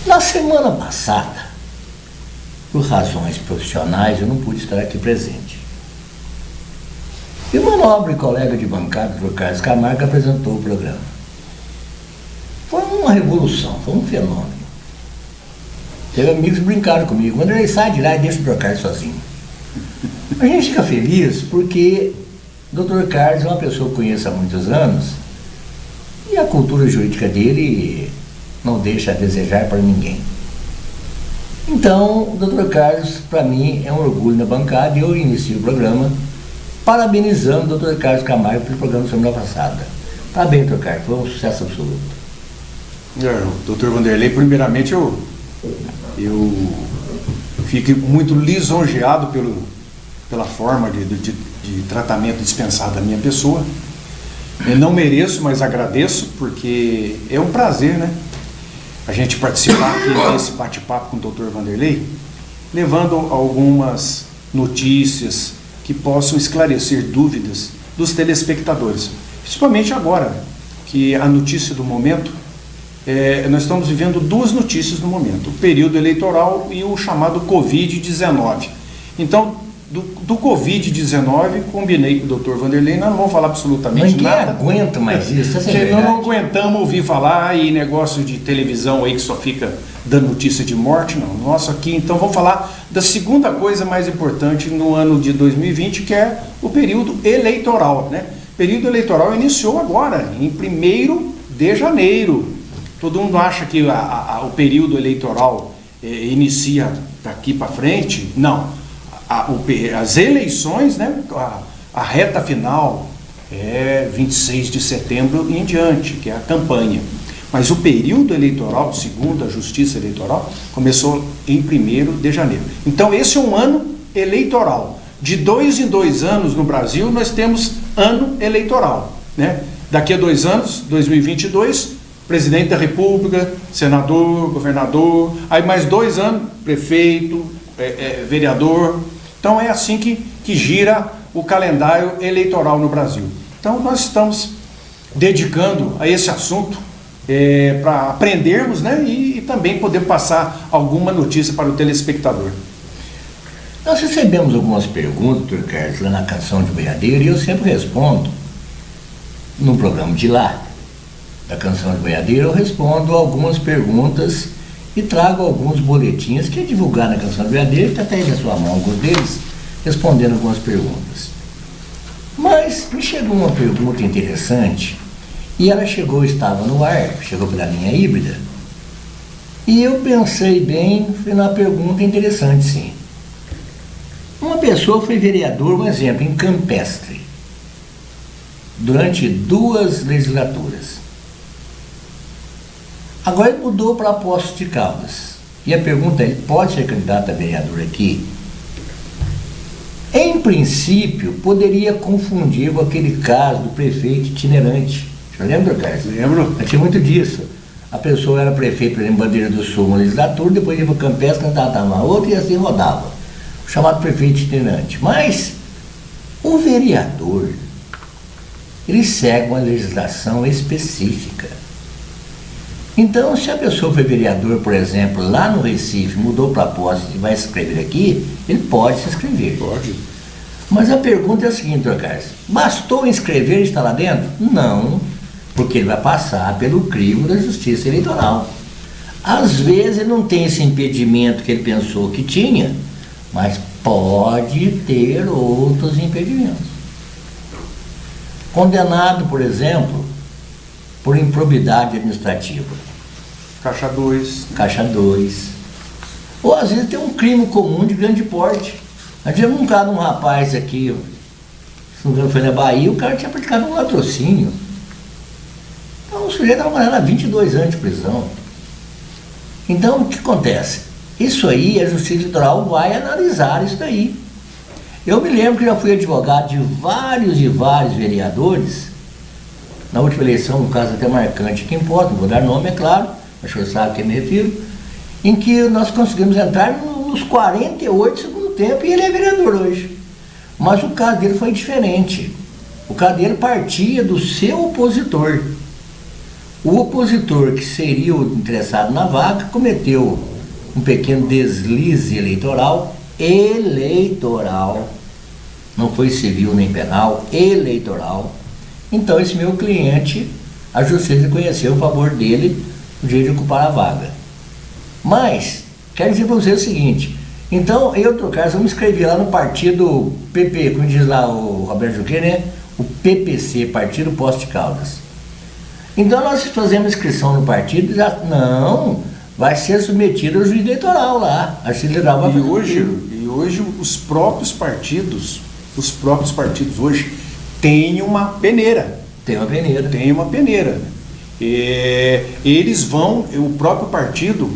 Na semana passada, por razões profissionais, eu não pude estar aqui presente. E uma nobre colega de bancada, o Dr. Carlos Camargo, apresentou o programa. Foi uma revolução, foi um fenômeno. Teve amigos que brincaram comigo, quando ele sai de lá e deixa o Dr. Carlos sozinho. A gente fica feliz porque o Dr. Carlos é uma pessoa que eu conheço há muitos anos e a cultura jurídica dele não deixa a desejar para ninguém. Então, o Dr. Carlos, para mim, é um orgulho na bancada e eu inicio o programa parabenizando o Dr. Carlos Camargo pelo programa da semana passada. Parabéns, Dr. Carlos, foi um sucesso absoluto. Dr. Vanderlei, primeiramente eu fico muito lisonjeado pela forma de tratamento dispensado à minha pessoa. Eu não mereço, mas agradeço, porque é um prazer, né? A gente participar aqui desse bate-papo com o Dr. Vanderlei, levando algumas notícias que possam esclarecer dúvidas dos telespectadores. Principalmente agora, que a notícia do momento, nós estamos vivendo duas notícias no momento, o período eleitoral e o chamado Covid-19. Então, do Covid-19, combinei com o Dr. Vanderlei, nós não vamos falar absolutamente nada. Ninguém aguenta mais isso, essa é verdade. Nós não aguentamos ouvir falar e negócio de televisão aí que só fica dando notícia de morte, não. Nosso aqui, então, vamos falar da segunda coisa mais importante no ano de 2020, que é o período eleitoral, né? O período eleitoral iniciou agora, em 1º de janeiro. Todo mundo acha que o período eleitoral inicia daqui para frente. Não. As eleições, né, a reta final é 26 de setembro em diante, que é a campanha. Mas o período eleitoral, segundo a Justiça Eleitoral, começou em 1º de janeiro. Então esse é um ano eleitoral. De 2 em 2 anos no Brasil nós temos ano eleitoral, né? Daqui a 2 anos, 2022, presidente da República, senador, governador, aí mais 2 anos, prefeito, vereador. Então é assim que gira o calendário eleitoral no Brasil. Então nós estamos dedicando a esse assunto para aprendermos, né, e também poder passar alguma notícia para o telespectador. Nós recebemos algumas perguntas, Dr. Carlos, lá na Canção de Boiadeiro, e eu sempre respondo, no programa de lá, da Canção de Boiadeiro, eu respondo algumas perguntas e trago alguns boletins que é divulgar na Canção de Boiadeiro, que está até aí na sua mão, alguns deles, respondendo algumas perguntas. Mas me chegou uma pergunta interessante, e ela estava no ar, chegou pela linha híbrida, e eu pensei bem, foi uma pergunta interessante, sim. Uma pessoa foi vereador, um exemplo, em Campestre, durante 2 legislaturas. Agora ele mudou para Poços de Caldas. E a pergunta é, ele pode ser candidato a vereador aqui? Em princípio, poderia confundir com aquele caso do prefeito itinerante. Você lembra, Carlos? Lembro. Tinha muito disso. A pessoa era prefeito, por exemplo, Bandeira do Sul, uma legislatura, depois ia para Campestre, candidatava uma outra e assim rodava. O chamado prefeito itinerante. Mas o vereador, ele segue uma legislação específica. Então, se a pessoa foi vereador, por exemplo, lá no Recife, mudou para Poços e vai se inscrever aqui, ele pode se inscrever. Pode. Mas a pergunta é a seguinte, Dr. Carlos, bastou inscrever e estar lá dentro? Não, porque ele vai passar pelo crivo da Justiça Eleitoral. Às vezes ele não tem esse impedimento que ele pensou que tinha, mas pode ter outros impedimentos. Condenado, por exemplo, por improbidade administrativa. Caixa 2. Caixa 2. Ou às vezes tem um crime comum de grande porte. Nós tivemos um caso de um rapaz aqui, se não me engano foi na Bahia, o cara tinha praticado um latrocínio. Então o sujeito estava mandando há 22 anos de prisão. Então o que acontece? Isso aí, a Justiça Eleitoral vai analisar isso daí. Eu me lembro que já fui advogado de vários e vários vereadores. Na última eleição, um caso até marcante, que importa, não vou dar nome, é claro, mas o senhor sabe a quem me refiro, em que nós conseguimos entrar nos 48 do segundo tempo e ele é vereador hoje. Mas o caso dele foi diferente. O caso dele partia do seu opositor. O opositor, que seria o interessado na vaga, cometeu um pequeno deslize eleitoral, não foi civil nem penal, eleitoral. Então esse meu cliente, a justiça reconheceu o favor dele o direito de ocupar a vaga. Mas, quero dizer para você o seguinte, então eu, Carlos, vamos escrever lá no partido PP, como diz lá o Roberto Juqueira, né? O PPC, Partido Poços de Caldas. Então nós fazemos inscrição no partido e já, não, vai ser submetido ao juiz eleitoral lá. A justiça eleitoral vai fazer e hoje os próprios partidos hoje têm uma peneira. Tem uma peneira. Eles vão, o próprio partido,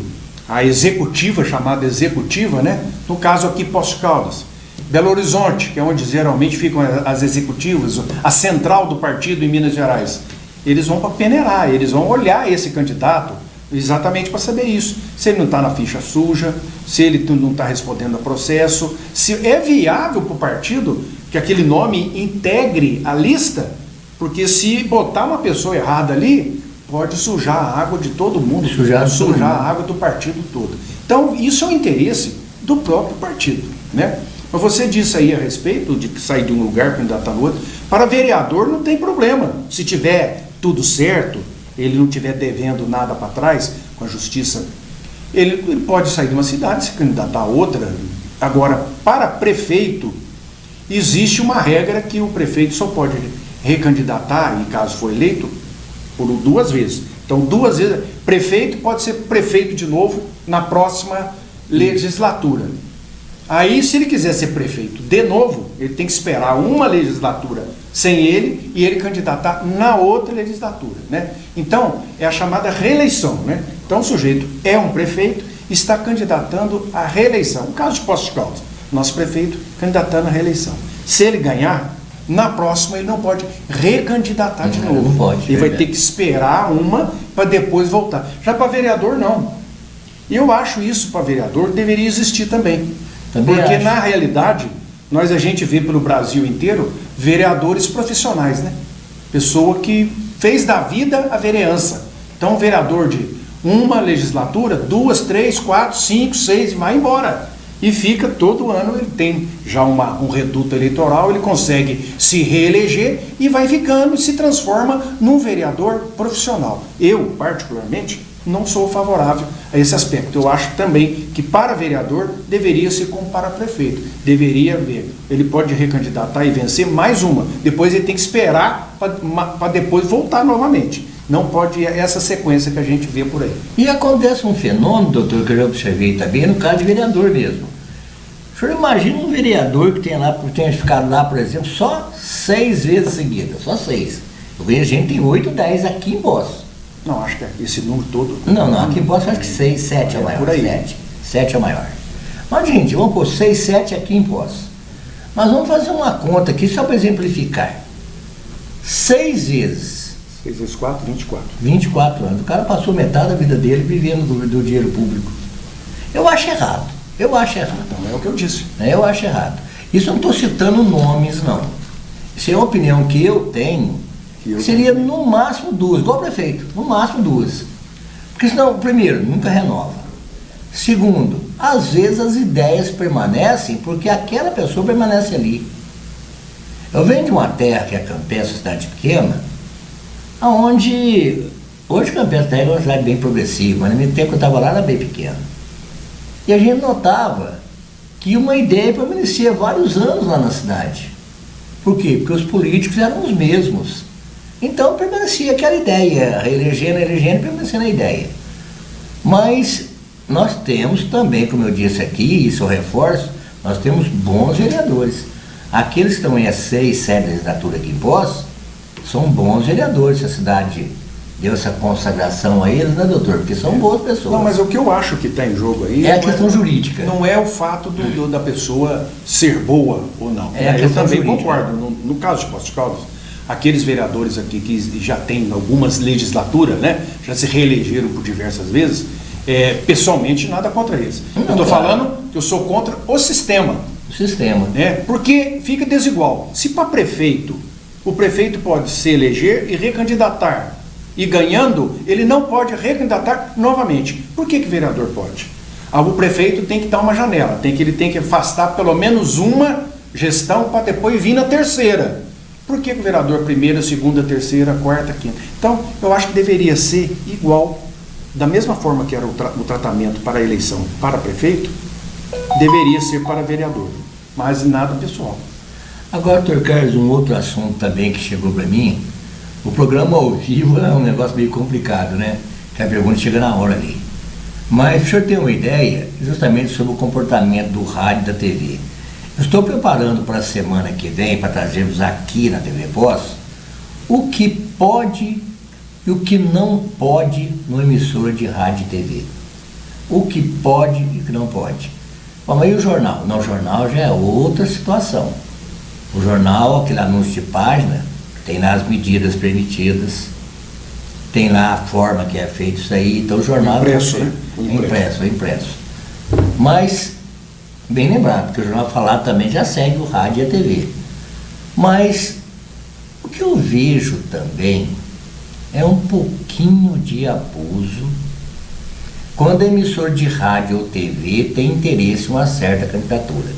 a executiva, chamada executiva, né? No caso aqui, Poços de Caldas, Belo Horizonte, que é onde geralmente ficam as executivas, a central do partido em Minas Gerais, eles vão para peneirar, eles vão olhar esse candidato exatamente para saber isso, se ele não está na ficha suja, se ele não está respondendo a processo, se é viável para o partido que aquele nome integre a lista, porque se botar uma pessoa errada ali, pode sujar a água de todo mundo, sujar a água do partido todo. Então, isso é o interesse do próprio partido, né? Mas você disse aí a respeito de sair de um lugar para candidatar no outro. Para vereador não tem problema, se tiver tudo certo, ele não estiver devendo nada para trás com a justiça, ele pode sair de uma cidade, se candidatar a outra. Agora, para prefeito, existe uma regra que o prefeito só pode recandidatar, e caso for eleito, por 2 vezes. Então, 2 vezes, prefeito pode ser prefeito de novo na próxima legislatura. Aí, se ele quiser ser prefeito de novo, ele tem que esperar uma legislatura sem ele e ele candidatar na outra legislatura, né? Então, é a chamada reeleição, né? Então, o sujeito é um prefeito e está candidatando à reeleição. No caso de Poços de Caldas, nosso prefeito candidatando à reeleição. Se ele ganhar, na próxima ele não pode recandidatar de novo. Não pode. Ele vai ter que esperar uma para depois voltar. Já para vereador, não. E eu acho isso para vereador deveria existir também. Porque acho. Na realidade, a gente vê pelo Brasil inteiro vereadores profissionais, né? Pessoa que fez da vida a vereança. Então, um vereador de uma legislatura, 2, 3, 4, 5, 6 e vai embora. E fica todo ano, ele tem já um reduto eleitoral, ele consegue se reeleger e vai ficando e se transforma num vereador profissional. Eu, particularmente, não sou favorável a esse aspecto. Eu acho também que para vereador deveria ser como para prefeito. Deveria haver. Ele pode recandidatar e vencer mais uma. Depois ele tem que esperar para depois voltar novamente. Não pode essa sequência que a gente vê por aí. E acontece um fenômeno, doutor, que eu já observei também, no caso de vereador mesmo. O senhor imagina um vereador que tenha ficado lá, por exemplo, só 6 vezes seguidas, só 6. Eu vejo gente que tem 8, 10 aqui em Poços. Não, acho que é esse número todo. Não, aqui em Poços acho que 6, 7 é o maior. Por aí. 7 é o maior. Mas, gente, vamos pôr 6, 7 aqui em Poços. Mas vamos fazer uma conta aqui só para exemplificar. 6 vezes. 6 vezes 4, 24. 24 anos. O cara passou metade da vida dele vivendo do dinheiro público. Eu acho errado. Então é o que eu disse. Eu acho errado. Isso eu não estou citando nomes, não. Isso é uma opinião que eu tenho. Seria no máximo 2, igual o prefeito. No máximo 2. Porque senão, primeiro, nunca renova. Segundo, às vezes as ideias permanecem porque aquela pessoa permanece ali. Eu venho de uma terra que é Campestre, cidade pequena, onde hoje Campestre é uma cidade bem progressiva, mas no mesmo tempo que eu estava lá era bem pequena. E a gente notava que uma ideia permanecia vários anos lá na cidade. Por quê? Porque os políticos eram os mesmos. Então permanecia aquela ideia, elegendo, permanecendo a ideia. Mas nós temos também, como eu disse aqui, isso eu reforço, nós temos bons vereadores. Aqueles que estão em 6, 7 legislatura aqui em Poços, são bons vereadores. A cidade deu essa consagração a eles, né, doutor? Porque são boas pessoas. Não, mas o que eu acho que está em jogo aí é a questão jurídica. Não é o fato da pessoa ser boa ou não. É a eu questão também jurídica. concordo. No caso de Poços de Caldas, aqueles vereadores aqui que já têm algumas legislaturas, né, já se reelegeram por diversas vezes, pessoalmente nada contra eles. Não, eu estou claro. falando que eu sou contra o sistema. O sistema. Né? Porque fica desigual. Se para prefeito, o prefeito pode se eleger e recandidatar e ganhando, ele não pode recandidatar novamente. Por que que vereador pode? O prefeito tem que dar uma janela, ele tem que afastar pelo menos uma gestão para depois vir na terceira. Por que que o vereador primeira, segunda, terceira, quarta, quinta? Então, eu acho que deveria ser igual, da mesma forma que era o tratamento para a eleição para prefeito, deveria ser para vereador, mas nada pessoal. Agora, doutor Carlos, um outro assunto também que chegou para mim, o programa ao vivo é um negócio meio complicado, né? Que a pergunta chega na hora ali. Mas o senhor tem uma ideia justamente sobre o comportamento do rádio e da TV. Eu estou preparando para a semana que vem, para trazermos aqui na TV Voz, o que pode e o que não pode no emissora de rádio e TV. O que pode e o que não pode. Bom, mas e o jornal? Não, o jornal já é outra situação. O jornal, aquele anúncio de página, tem lá as medidas permitidas, tem lá a forma que é feito isso aí, então o jornal impresso, né? É impresso. Mas, bem lembrado, porque o jornal falado também já segue o rádio e a TV. Mas, o que eu vejo também é um pouquinho de abuso quando a emissora de rádio ou TV tem interesse em uma certa candidatura.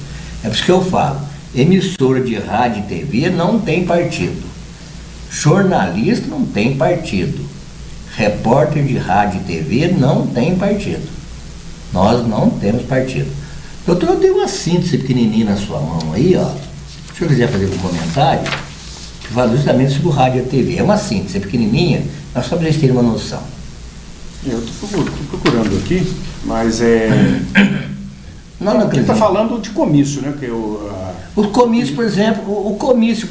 É por isso que eu falo, emissora de rádio e TV não tem partido. Jornalista não tem partido. Repórter de rádio e TV não tem partido. Nós não temos partido. Doutor, eu tenho uma síntese pequenininha na sua mão aí, ó. Se o senhor quiser fazer um comentário, que fala justamente sobre o rádio e a TV. É uma síntese, é pequenininha, mas só para vocês terem uma noção. Eu estou procurando aqui, mas Aqui está falando de comício, né? O comício, por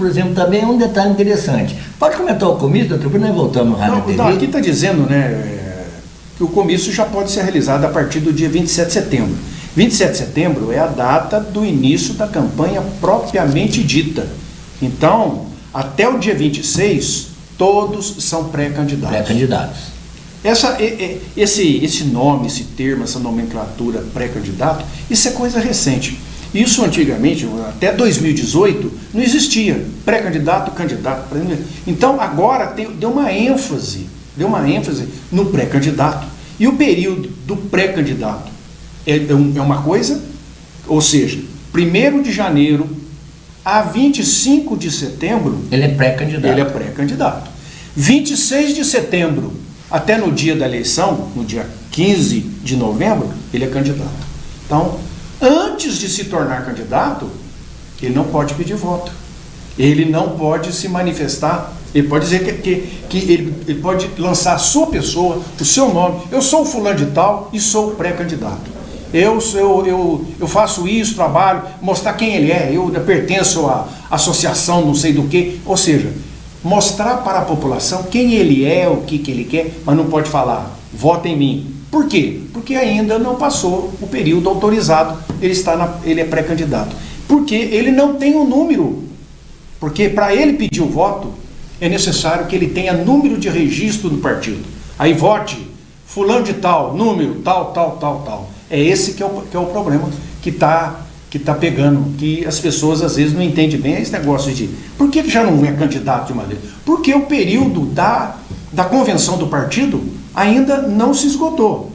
exemplo, também é um detalhe interessante. Pode comentar o comício, doutor, para nós voltamos no rádio e TV? Não, aqui está dizendo, né, que o comício já pode ser realizado a partir do dia 27 de setembro. 27 de setembro é a data do início da campanha propriamente dita. Então, até o dia 26, todos são pré-candidatos. Pré-candidatos. Esse nome, esse termo, essa nomenclatura pré-candidato, isso é coisa recente. Isso antigamente, até 2018, não existia pré-candidato, candidato. Então agora deu uma ênfase no pré-candidato. E o período do pré-candidato é uma coisa, ou seja, 1º de janeiro a 25 de setembro, ele é pré-candidato. 26 de setembro até no dia da eleição, no dia 15 de novembro, ele é candidato. Então, antes de se tornar candidato, ele não pode pedir voto. Ele não pode se manifestar. Ele pode dizer que ele pode lançar a sua pessoa, o seu nome. Eu sou o fulano de tal e sou pré-candidato. Eu faço isso, trabalho, mostrar quem ele é. Eu pertenço à associação não sei do que. Ou seja, mostrar para a população quem ele é, o que ele quer, mas não pode falar, vota em mim. Por quê? Porque ainda não passou o período autorizado, ele é pré-candidato. Porque ele não tem um número. Porque para ele pedir o voto, é necessário que ele tenha número de registro do partido. Aí vote, fulano de tal, número, tal. É esse que é o problema que está pegando, que as pessoas às vezes não entendem bem esse negócio de... Por que já não é candidato de uma vez? Porque o período da convenção do partido ainda não se esgotou.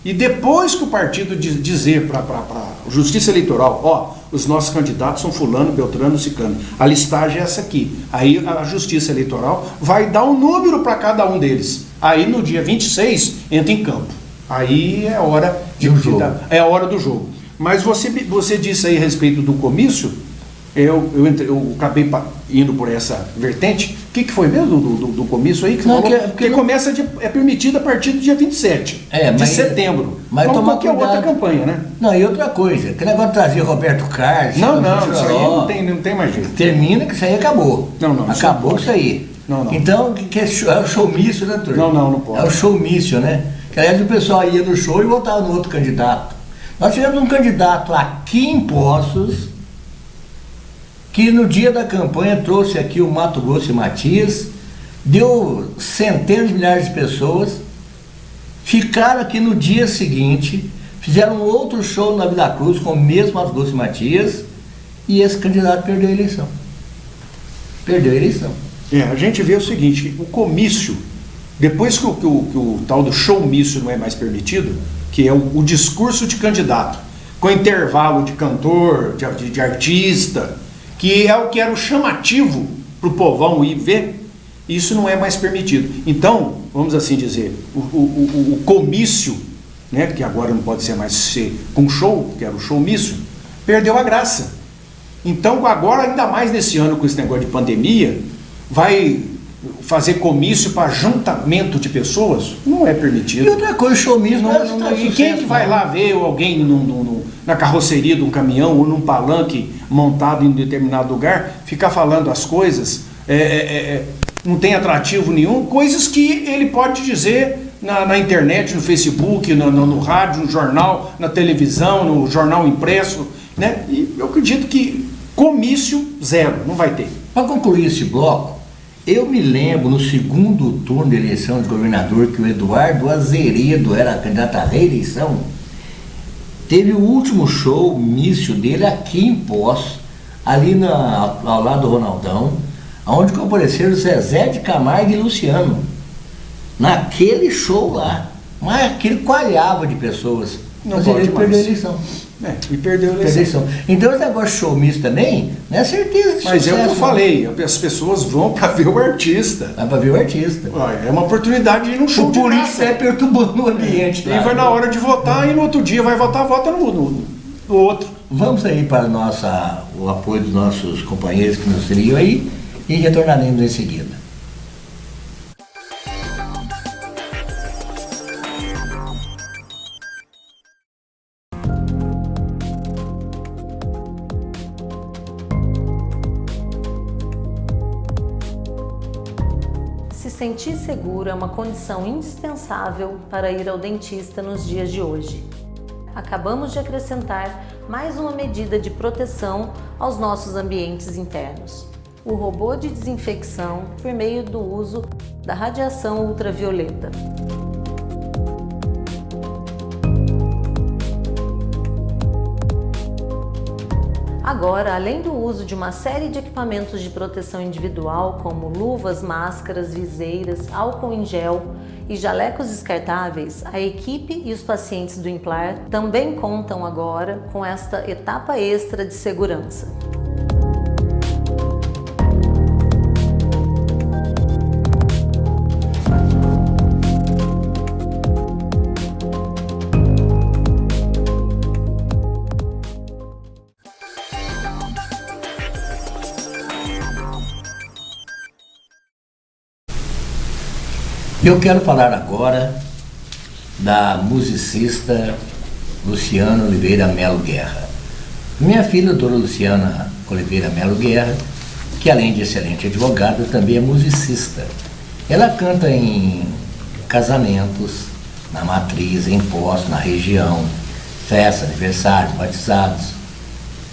E depois que o partido dizer para a Justiça Eleitoral, ó, os nossos candidatos são fulano, beltrano, ciclano, a listagem é essa aqui. Aí a Justiça Eleitoral vai dar um número para cada um deles. Aí no dia 26 entra em campo. Aí é a hora é a hora do jogo. Mas você disse aí a respeito do comício, eu acabei indo por essa vertente. O que foi mesmo do comício aí? Que você falou? Que começa é permitido a partir do dia 27 de setembro. Mas como qualquer outra campanha, né? Não, e outra coisa, que negócio de trazer Roberto Carlos... Não, isso aí não tem mais jeito. Termina que isso aí acabou. Não. Acabou isso aí. Não. Então, que é o showmício, né, doutor? Não pode. É o showmício, né? Que aliás o pessoal ia no show e votava no outro candidato. Nós tivemos um candidato aqui em Poços, que no dia da campanha trouxe aqui o Mato Grosso e Matias, deu centenas de milhares de pessoas, ficaram aqui no dia seguinte, fizeram outro show na Vila Cruz com o mesmo Mato Grosso e Matias, e esse candidato perdeu a eleição. A gente vê o seguinte, o comício Depois que o tal do showmício não é mais permitido, que é o discurso de candidato, com intervalo de cantor, de artista, que é o que era o chamativo para o povão ir ver, isso não é mais permitido. Então, vamos assim dizer, o comício, né, que agora não pode ser mais com show, que era o showmício, perdeu a graça. Então, agora, ainda mais nesse ano com esse negócio de pandemia, vai fazer comício para juntamento de pessoas? Não é permitido. E outra coisa, showmício e quem que vai lá ver alguém na carroceria de um caminhão ou num palanque montado em determinado lugar, ficar falando as coisas, não tem atrativo nenhum, coisas que ele pode dizer na internet, no Facebook, no rádio, no jornal, na televisão, no jornal impresso, né? E eu acredito que comício zero, não vai ter. Para concluir esse bloco, eu me lembro no segundo turno de eleição de governador que o Eduardo Azeredo era candidato à reeleição, teve o último showmício dele aqui em Poços, ali ao lado do Ronaldão, onde compareceram Zezé de Camargo e Luciano, naquele show lá, mas aquele coalhava de pessoas. Não mas ele perdeu a eleição. E perdeu a eleição. Então esse negócio de showmício também, não é certeza de mas sucesso. É o que eu falei, as pessoas vão para ver o artista. Vai para ver o artista. É uma oportunidade de ir num show de graça. Por isso é perturbando o ambiente. E vai na hora de votar e no outro dia vai votar, vota no outro. Vamos aí para o apoio dos nossos companheiros que nos auxiliam aí e retornaremos em seguida. Se sentir seguro é uma condição indispensável para ir ao dentista nos dias de hoje. Acabamos de acrescentar mais uma medida de proteção aos nossos ambientes internos: o robô de desinfecção por meio do uso da radiação ultravioleta. Agora, além do uso de uma série de equipamentos de proteção individual, como luvas, máscaras, viseiras, álcool em gel e jalecos descartáveis, a equipe e os pacientes do Implar também contam agora com esta etapa extra de segurança. Eu quero falar agora da musicista Luciana Oliveira Melo Guerra. Minha filha, doutora Luciana Oliveira Melo Guerra, que além de excelente advogada, também é musicista. Ela canta em casamentos, na matriz, em poços, na região, festas, aniversários, batizados.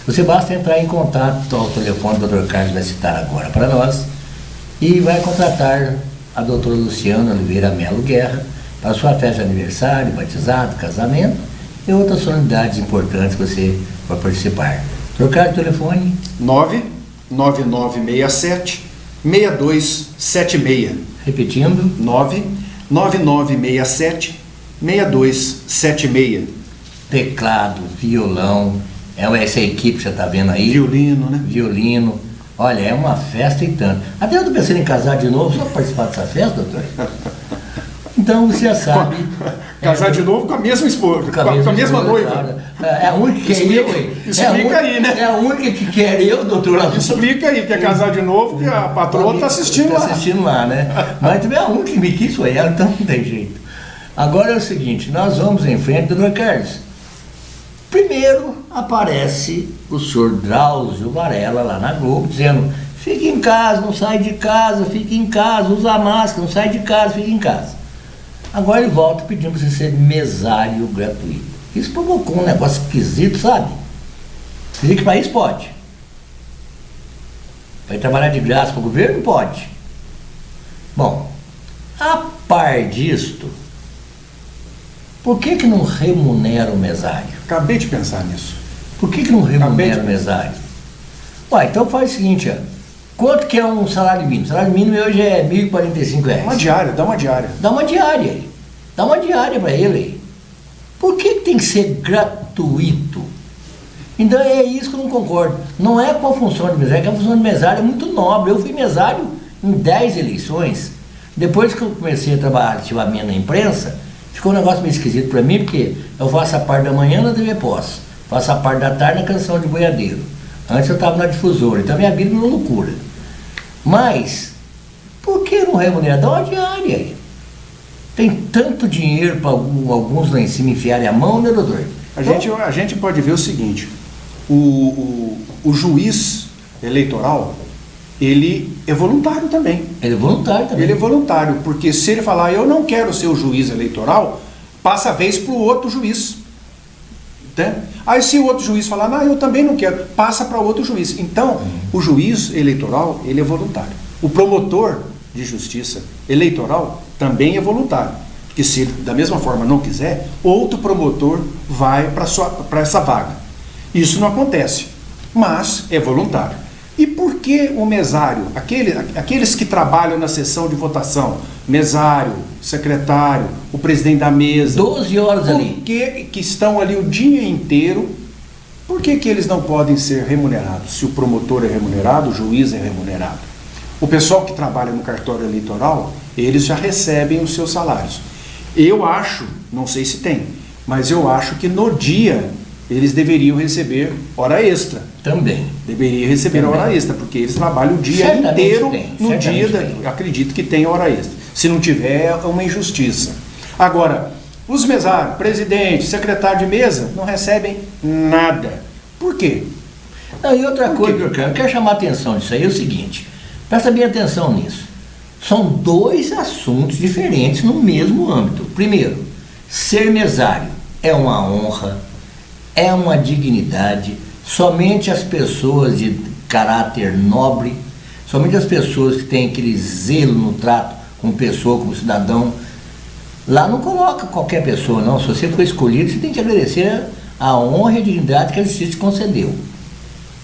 Você basta entrar em contato ao telefone que o Dr. Carlos vai citar agora para nós e vai contratar a doutora Luciana Oliveira Melo Guerra para sua festa de aniversário, batizado, casamento e outras solenidades importantes que você vai participar. Trocar o telefone? 99967-6276. Repetindo? 99967-6276. Teclado, violão, essa equipe que você está vendo aí. Violino, né? Violino. Olha, é uma festa e tanto. Até eu estou pensando em casar de novo, só para participar dessa festa, doutor. Então você já sabe. Casar de novo com a mesma esposa, com a mesma noiva. Claro. É a única que quer eu. Explica aí, né? É a única que quer eu, doutor. Explica aí, que é casar de novo, que a patroa está assistindo lá. Está assistindo lá, né? Mas também a única que me quis foi ela, então não tem jeito. Agora é o seguinte, nós vamos em frente, doutor Carlos. Primeiro aparece o senhor Drauzio Varela lá na Globo dizendo: fique em casa, não sai de casa, fique em casa, usa máscara, não sai de casa, fique em casa. Agora ele volta pedindo para você ser mesário gratuito. Isso provocou um negócio esquisito, sabe? Dizer que país pode. Vai trabalhar de graça para o governo? Pode. Bom, a par disto, por que não remunera o mesário? Acabei de pensar nisso. Por que não remunera o mesário? Ué, então faz o seguinte, ó. Quanto que é um salário mínimo? O salário mínimo hoje é R$ 1.045. Uma diária, dá uma diária. Dá uma diária aí. Dá uma diária para ele aí. Por que tem que ser gratuito? Então é isso que eu não concordo. Não é com a função de mesário, que a função de mesário é muito nobre. Eu fui mesário em 10 eleições. Depois que eu comecei a trabalhar ativamente na imprensa, ficou um negócio meio esquisito para mim, porque eu faço a parte da manhã na TV Pós, faço a parte da tarde na Canção de Boiadeiro. Antes eu estava na Difusora, então minha vida é uma loucura. Mas, por que não remunerar? Dá uma diária aí. Tem tanto dinheiro para alguns lá em cima enfiarem a mão, né, doutor? A gente pode ver o seguinte, o juiz eleitoral, ele é voluntário também. Ele é voluntário também. Ele é voluntário, porque se ele falar, eu não quero ser o juiz eleitoral, passa a vez para o outro juiz. Né? Aí se o outro juiz falar, não, eu também não quero, passa para outro juiz. Então, o juiz eleitoral, ele é voluntário. O promotor de justiça eleitoral também é voluntário. Porque se ele, da mesma forma, não quiser, outro promotor vai para essa vaga. Isso não acontece, mas é voluntário. E por que o mesário, aqueles que trabalham na sessão de votação, mesário, secretário, o presidente da mesa, 12 horas ali. Por que estão ali o dia inteiro, por que eles não podem ser remunerados? Se o promotor é remunerado, o juiz é remunerado. O pessoal que trabalha no cartório eleitoral, eles já recebem os seus salários. Eu acho, não sei se tem, mas eu acho que no dia eles deveriam receber hora extra. Também. Deveria receber Também. hora extra, porque eles trabalham o dia Certamente inteiro tem, no dia, tem. acredito que tem hora extra. Se não tiver, é uma injustiça. Agora, os mesários, presidente, secretário de mesa, não recebem nada. Por quê? Não, e outra coisa que eu quero chamar a atenção disso aí é o seguinte, presta bem atenção nisso. São dois assuntos diferentes no mesmo âmbito. Primeiro, ser mesário é uma honra, é uma dignidade. Somente as pessoas de caráter nobre, somente as pessoas que têm aquele zelo no trato como pessoa, como cidadão, lá não coloca qualquer pessoa, não. Se você for escolhido, você tem que agradecer a honra e a dignidade que a justiça te concedeu.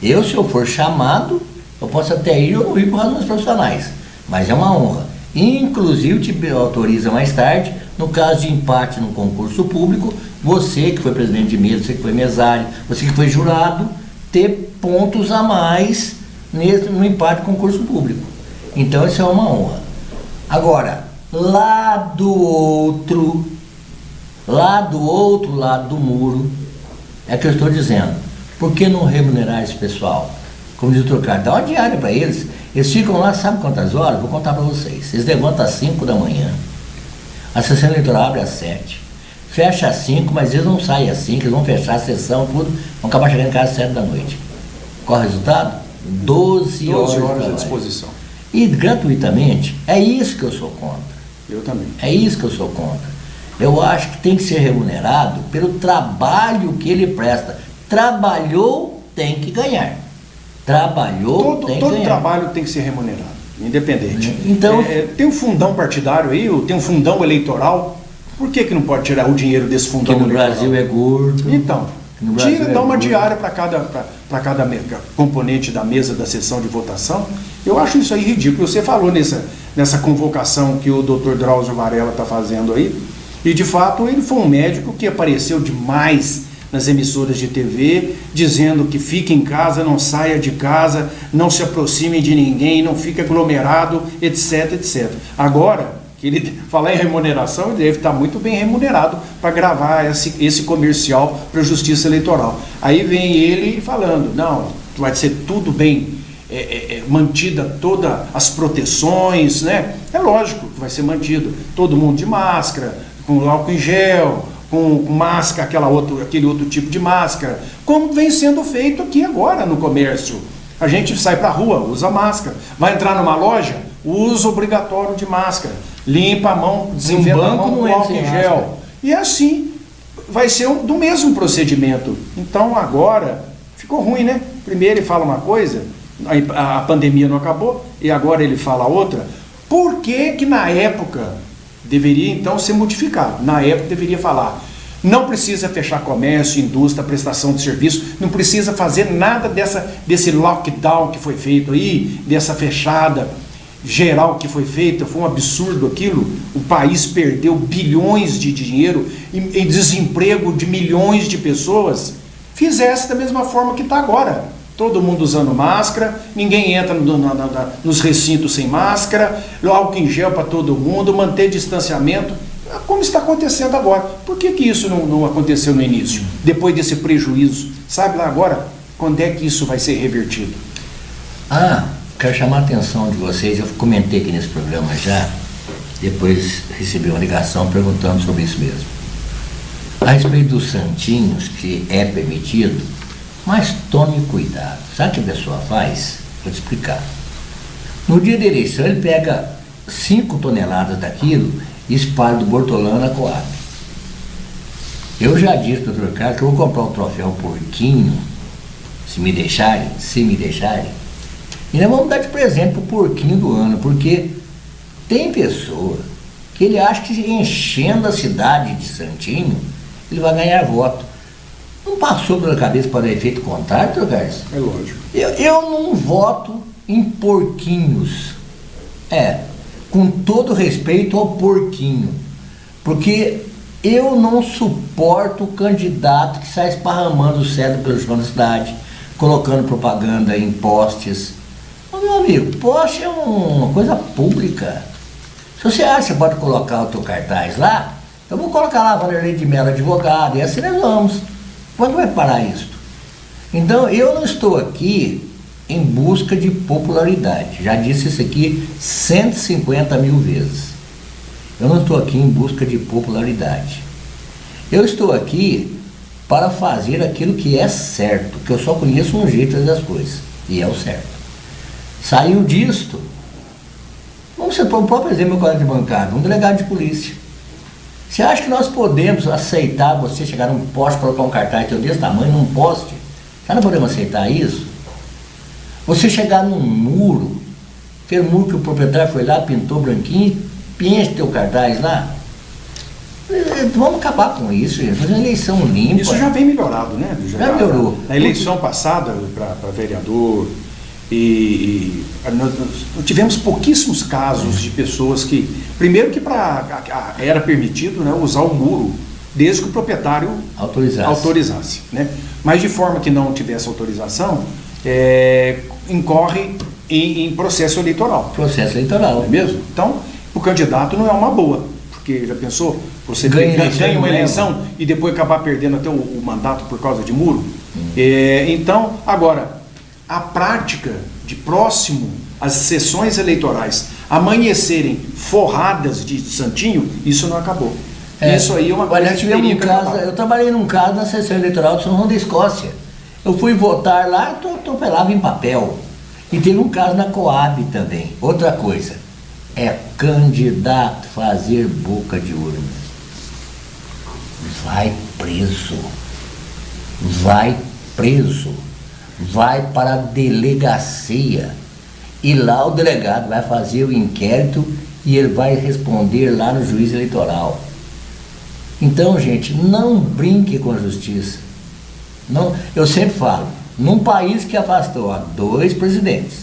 Se eu for chamado, eu posso até ir ou não ir por razões profissionais, mas é uma honra. Inclusive, te autoriza mais tarde, no caso de empate no concurso público, você que foi presidente de mesa, você que foi mesário, você que foi jurado, ter pontos a mais no empate no concurso público. Então, isso é uma honra. Agora, lá do outro lado do muro, é que eu estou dizendo, por que não remunerar esse pessoal? Como diz o trocado, dá uma diária para eles. Eles ficam lá, sabe quantas horas? Vou contar para vocês. Eles levantam às 5 da manhã. A sessão eleitoral abre às 7. Fecha às 5, mas eles não saem às 5, eles vão fechar a sessão, tudo. Vão acabar chegando em casa às 7 da noite. Qual é o resultado? 12 horas à disposição. E gratuitamente, é isso que eu sou contra. Eu também. É isso que eu sou contra. Eu acho que tem que ser remunerado pelo trabalho que ele presta. Trabalhou, tem que ganhar. Trabalhou, tem que ganhar. Todo trabalho tem que ser remunerado, independente. Então, tem um fundão partidário aí, tem um fundão eleitoral. Por que não pode tirar o dinheiro desse fundão que no eleitoral? Brasil é gordo. Então, tira, dá uma diária para cada componente da mesa da sessão de votação. Eu acho isso aí ridículo. Você falou nessa convocação que o Dr. Drauzio Varela está fazendo aí, e de fato ele foi um médico que apareceu demais nas emissoras de TV, dizendo que fique em casa, não saia de casa, não se aproxime de ninguém, não fique aglomerado, etc, etc. Agora, que ele falar em remuneração, ele deve estar muito bem remunerado para gravar esse comercial para a Justiça Eleitoral. Aí vem ele falando, não, vai ser tudo bem mantida todas as proteções, né? É lógico que vai ser mantido, todo mundo de máscara, com álcool em gel, com máscara, aquele outro tipo de máscara, como vem sendo feito aqui agora no comércio. A gente sai para a rua, usa máscara. Vai entrar numa loja, uso obrigatório de máscara. Limpa a mão, desinfeta a mão com álcool em gel. E assim, vai ser do mesmo procedimento. Então agora, ficou ruim, né? Primeiro ele fala uma coisa, a pandemia não acabou, e agora ele fala outra. Por que na época deveria então ser modificado? Na época deveria falar, Não precisa fechar comércio, indústria, prestação de serviço, não precisa fazer nada desse lockdown que foi feito aí, dessa fechada geral que foi feita. Foi um absurdo aquilo. O país perdeu bilhões de dinheiro em desemprego de milhões de pessoas. Fizesse da mesma forma que está agora. Todo mundo usando máscara, ninguém entra nos recintos sem máscara, álcool em gel para todo mundo, manter distanciamento, como está acontecendo agora. Por que isso não aconteceu no início? Depois desse prejuízo, sabe lá agora, quando é que isso vai ser revertido? Quero chamar a atenção de vocês, eu comentei aqui nesse programa já, depois recebi uma ligação perguntando sobre isso mesmo. A respeito dos santinhos, que é permitido, mas tome cuidado. Sabe o que a pessoa faz? Vou te explicar. No dia da eleição, ele pega 5 toneladas daquilo e espalha do Bortolã na Coab. Eu já disse, doutor Carlos, que eu vou comprar um troféu porquinho, se me deixarem, e nós vamos dar de presente pro porquinho do ano, porque tem pessoa que ele acha que enchendo a cidade de santinho, ele vai ganhar voto. Não passou pela cabeça para dar efeito contrário, doutor Carlos? É lógico. Eu não voto em porquinhos. Com todo respeito ao porquinho. Porque eu não suporto o candidato que sai esparramando o cérebro pelo chão da cidade, colocando propaganda em postes. Meu amigo, poste é uma coisa pública. Se você acha que você pode colocar o teu cartaz lá, eu vou colocar lá Vanderlei de Mello advogado, e assim nós vamos. Quando vai parar isso? Então, eu não estou aqui em busca de popularidade. Já disse isso aqui 150 mil vezes. Eu não estou aqui em busca de popularidade. Eu estou aqui para fazer aquilo que é certo, que eu só conheço um jeito de fazer as coisas, e é o certo. Saiu disto, vamos ser o próprio exemplo, meu colega de bancada, um delegado de polícia. Você acha que nós podemos aceitar você chegar num poste, colocar um cartaz desse tamanho, num poste? Já não podemos aceitar isso? Você chegar num muro, aquele muro que o proprietário foi lá, pintou branquinho, enche teu cartaz lá. Vamos acabar com isso, gente. Fazer uma eleição limpa. Isso já vem melhorado, né? Já melhorou. Na eleição passada, para vereador, nós tivemos pouquíssimos casos de pessoas que, primeiro que era permitido, né, usar o muro, desde que o proprietário autorizasse, né? Mas de forma que não tivesse autorização, incorre em processo eleitoral. Processo eleitoral. Não é mesmo? Então, o candidato não é uma boa, porque já pensou, você ganha uma eleição e depois acabar perdendo até o mandato por causa de muro? Então, agora, a prática de próximo às sessões eleitorais amanhecerem forradas de santinho, isso não acabou. Isso aí é uma coisa que teria que acabar. Eu trabalhei num caso na sessão eleitoral de São João da Escócia. Eu fui votar lá, atropelava em papel. E teve um caso na Coab também. Outra coisa, candidato fazer boca de urna. Vai preso. Vai para a delegacia e lá o delegado vai fazer o inquérito e ele vai responder lá no juiz eleitoral. Então, gente, não brinque com a justiça. Não, eu sempre falo, num país que afastou 2 presidentes,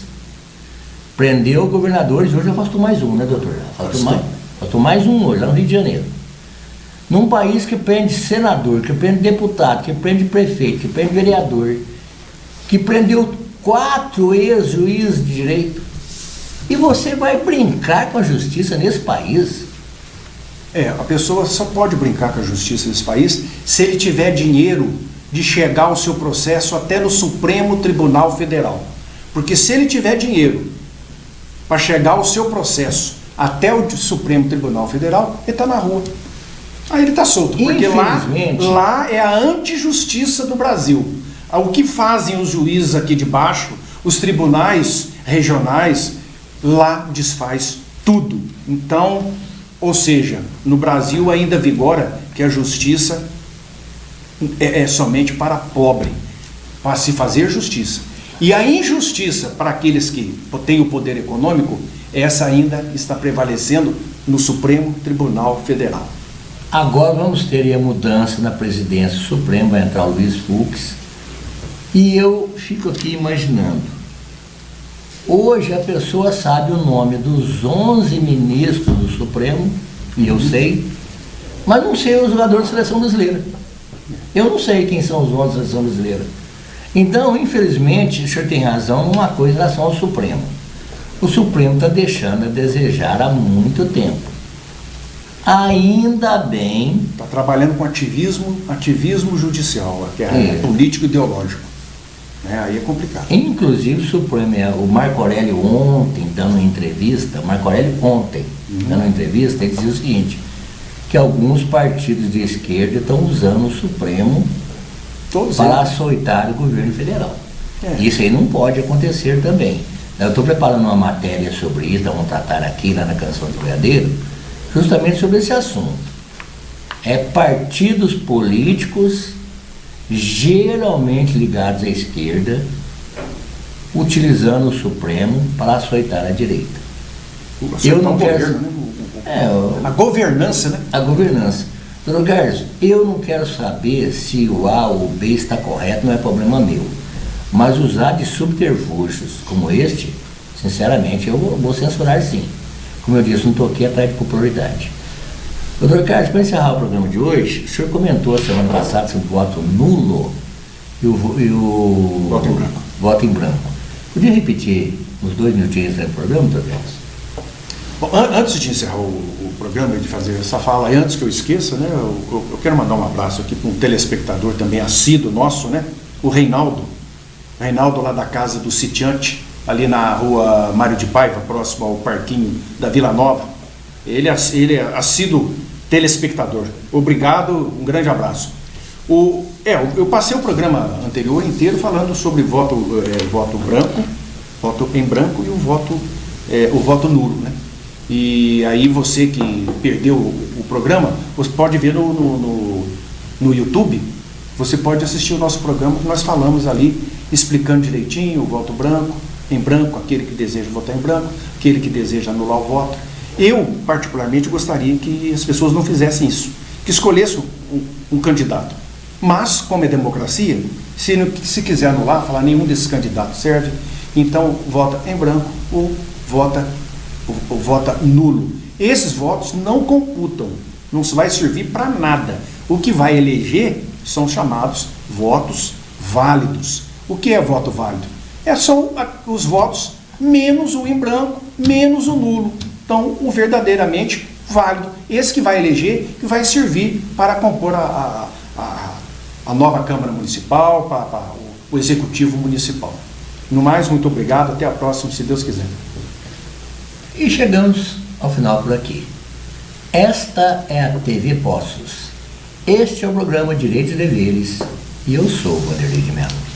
prendeu governadores, hoje afastou mais um, né, doutor? Afastou mais um hoje, lá no Rio de Janeiro. Num país que prende senador, que prende deputado, que prende prefeito, que prende vereador, que prendeu 4 ex-juízes de direito. E você vai brincar com a justiça nesse país? A pessoa só pode brincar com a justiça nesse país se ele tiver dinheiro de chegar o seu processo até no Supremo Tribunal Federal. Porque se ele tiver dinheiro para chegar o seu processo até o Supremo Tribunal Federal, ele está na rua. Aí ele está solto, porque lá é a antijustiça do Brasil. O que fazem os juízes aqui de baixo, os tribunais regionais, lá desfaz tudo. Então, ou seja, no Brasil ainda vigora que a justiça é somente para pobre, para se fazer justiça. E a injustiça para aqueles que têm o poder econômico, essa ainda está prevalecendo no Supremo Tribunal Federal. Agora vamos ter aí a mudança na presidência suprema, vai entrar o Luiz Fux. E eu fico aqui imaginando. Hoje a pessoa sabe o nome dos 11 ministros do Supremo, e eu sei, mas não sei os jogadores da seleção brasileira. Eu não sei quem são os 11 da seleção brasileira. Então, infelizmente, o senhor tem razão numa coisa em relação ao Supremo. O Supremo está deixando a desejar há muito tempo. Ainda bem... Está trabalhando com ativismo judicial, que é político ideológico. Aí é complicado. Inclusive o Supremo, o Marco Aurélio ontem, dando uma entrevista, dando uma entrevista, ele dizia o seguinte, que alguns partidos de esquerda estão usando o Supremo para açoitar o governo federal. Isso aí não pode acontecer também. Eu estou preparando uma matéria sobre isso, vamos tratar aqui lá na Canção do Veadeiro, justamente sobre esse assunto. Partidos políticos, geralmente ligados à esquerda, utilizando o Supremo para açoitar a direita. Eu não quero... a governança, né? A governança. Doutor Carlos, eu não quero saber se o A ou o B está correto, não é problema meu. Mas usar de subterfúgios como este, sinceramente, eu vou censurar sim. Como eu disse, não estou aqui atrás de popularidade. Doutor Carlos, para encerrar o programa de hoje, o senhor comentou a semana passada sobre o voto nulo e o voto em branco. Voto em branco. Podia repetir uns 2 minutinhos do programa, doutor Carlos? Bom, antes de encerrar o programa e de fazer essa fala, e antes que eu esqueça, né, eu quero mandar um abraço aqui para um telespectador também assíduo nosso, né, o Reinaldo lá da casa do Sitiante, ali na rua Mário de Paiva, próximo ao parquinho da Vila Nova. Ele é assíduo telespectador. Obrigado, um grande abraço. Eu passei o programa anterior inteiro falando sobre voto em branco e o voto nulo, né? E aí você que perdeu o programa, você pode ver no YouTube, você pode assistir o nosso programa que nós falamos ali, explicando direitinho o voto em branco, aquele que deseja votar em branco, aquele que deseja anular o voto. Eu, particularmente, gostaria que as pessoas não fizessem isso, que escolhessem um candidato. Mas, como é democracia, se quiser anular, falar nenhum desses candidatos serve, então vota em branco ou vota nulo. Esses votos não computam, não vai servir para nada. O que vai eleger são chamados votos válidos. O que é voto válido? São os votos menos o em branco, menos o nulo. Então, o verdadeiramente válido. Esse que vai eleger, que vai servir para compor a nova Câmara Municipal, para o Executivo Municipal. No mais, muito obrigado. Até a próxima, se Deus quiser. E chegamos ao final por aqui. Esta é a TV Poços. Este é o programa Direitos e Deveres. E eu sou o Vanderlei de Mello.